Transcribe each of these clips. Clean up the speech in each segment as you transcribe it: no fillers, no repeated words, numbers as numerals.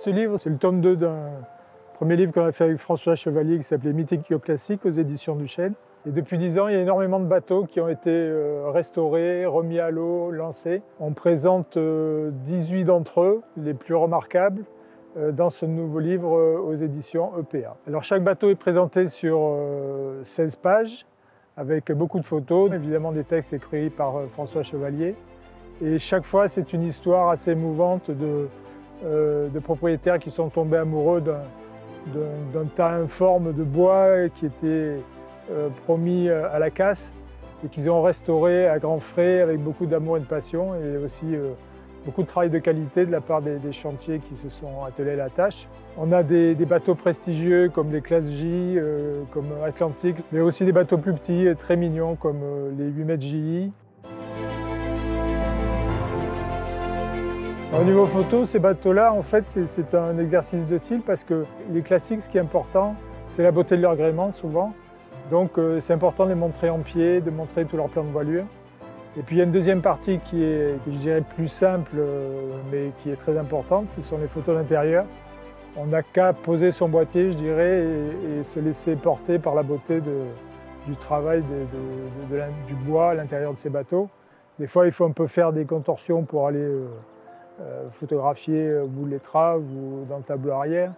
ce livre, c'est le tome 2 d'un premier livre qu'on a fait avec François Chevalier qui s'appelait Mythique Classique aux éditions du Chêne. Et depuis 10 ans, il y a énormément de bateaux qui ont été restaurés, remis à l'eau, lancés. On présente 18 d'entre eux, les plus remarquables, dans ce nouveau livre aux éditions EPA. Alors chaque bateau est présenté sur 16 pages, avec beaucoup de photos, évidemment des textes écrits par François Chevalier. Et chaque fois, c'est une histoire assez émouvante de propriétaires qui sont tombés amoureux d'un tas informe de bois qui était promis à la casse et qu'ils ont restauré à grands frais avec beaucoup d'amour et de passion et aussi beaucoup de travail de qualité de la part des chantiers qui se sont attelés à la tâche. On a des bateaux prestigieux comme les classes J, comme Atlantique, mais aussi des bateaux plus petits, très mignons comme les 8 mètres JI. Au niveau photo, ces bateaux-là, en fait, c'est un exercice de style parce que les classiques, ce qui est important, c'est la beauté de leur gréement souvent. Donc c'est important de les montrer en pied, de montrer tout leur plan de voilure. Et puis il y a une deuxième partie qui est, je dirais, plus simple, mais qui est très importante, ce sont les photos d'intérieur. On n'a qu'à poser son boîtier, je dirais, et se laisser porter par la beauté du travail du bois à l'intérieur de ces bateaux. Des fois, il faut un peu faire des contorsions pour aller photographier au bout de l'étrave ou dans le tableau arrière.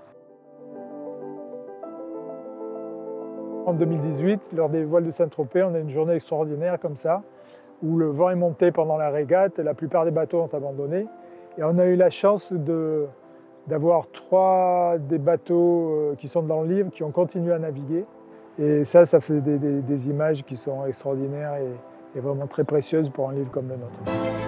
En 2018, lors des voiles de Saint-Tropez, on a une journée extraordinaire comme ça, où le vent est monté pendant la régate, la plupart des bateaux ont abandonné. Et on a eu la chance d'avoir 3 des bateaux qui sont dans le livre qui ont continué à naviguer. Et ça fait des images qui sont extraordinaires et vraiment très précieuses pour un livre comme le nôtre.